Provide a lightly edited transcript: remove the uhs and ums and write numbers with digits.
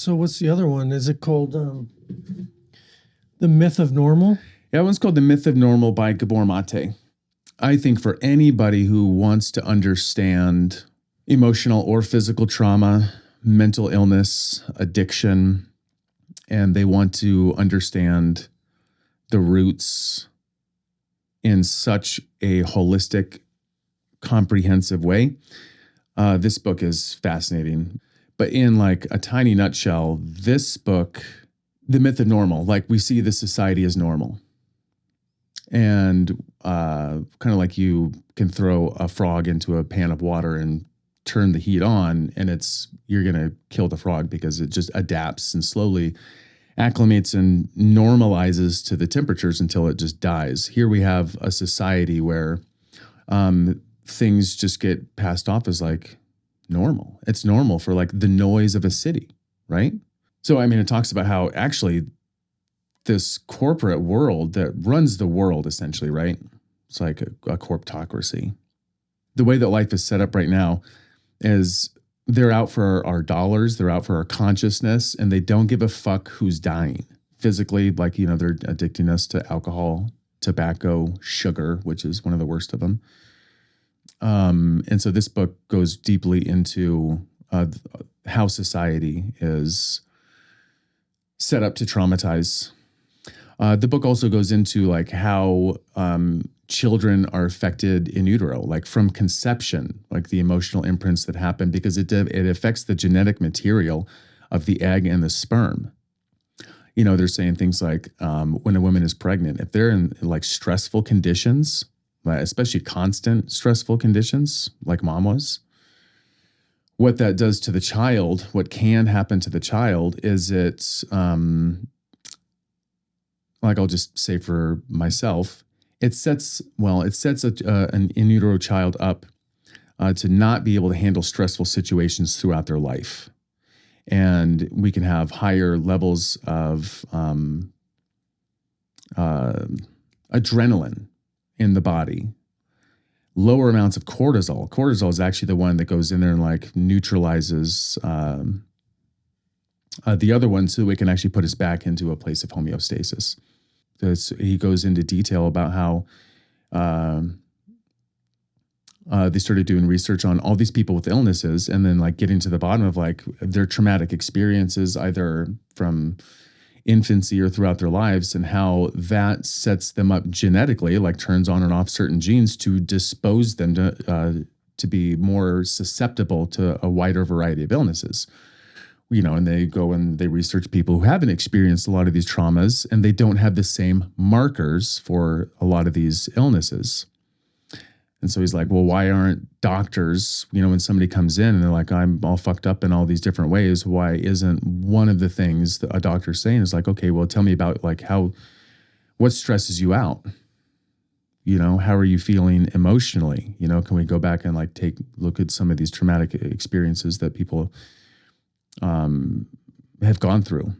So what's the other one? Is it called The Myth of Normal? Yeah, that one's called The Myth of Normal by Gabor Mate. I think for anybody who wants to understand emotional or physical trauma, mental illness, addiction, and they want to understand the roots in such a holistic, comprehensive way, this book is fascinating. But in like a tiny nutshell, this book, The Myth of Normal, like we see the society as normal. And kind of like you can throw a frog into a pan of water and turn the heat on, and you're going to kill the frog because it just adapts and slowly acclimates and normalizes to the temperatures until it just dies. Here we have a society where things just get passed off as like normal. It's normal for like the noise of a city, right? So, I mean, it talks about how actually this corporate world that runs the world essentially, right? It's like a corptocracy. The way that life is set up right now is they're out for our dollars, they're out for our consciousness, and they don't give a fuck who's dying physically. Like, you know, they're addicting us to alcohol, tobacco, sugar, which is one of the worst of them. And so this book goes deeply into how society is set up to traumatize. The book also goes into like how children are affected in utero, like from conception, like the emotional imprints that happen, because it affects the genetic material of the egg and the sperm. You know, they're saying things like when a woman is pregnant, if they're in like stressful conditions, especially constant stressful conditions like mom was, what that does to the child, what can happen to the child is like I'll just say for myself, it sets an in utero child up to not be able to handle stressful situations throughout their life. And we can have higher levels of adrenaline in the body, lower amounts of cortisol. Cortisol is actually the one that goes in there and like neutralizes the other one so we can actually put us back into a place of homeostasis. He goes into detail about how they started doing research on all these people with illnesses and then like getting to the bottom of like their traumatic experiences, either from infancy or throughout their lives, and how that sets them up genetically, like turns on and off certain genes to dispose them to be more susceptible to a wider variety of illnesses. You know, and they go and they research people who haven't experienced a lot of these traumas and they don't have the same markers for a lot of these illnesses. And so he's like, well, why aren't doctors, you know, when somebody comes in and they're like, I'm all fucked up in all these different ways, why isn't one of the things that a doctor's saying is like, okay, well, tell me about like what stresses you out? You know, how are you feeling emotionally? You know, can we go back and like look at some of these traumatic experiences that people have gone through?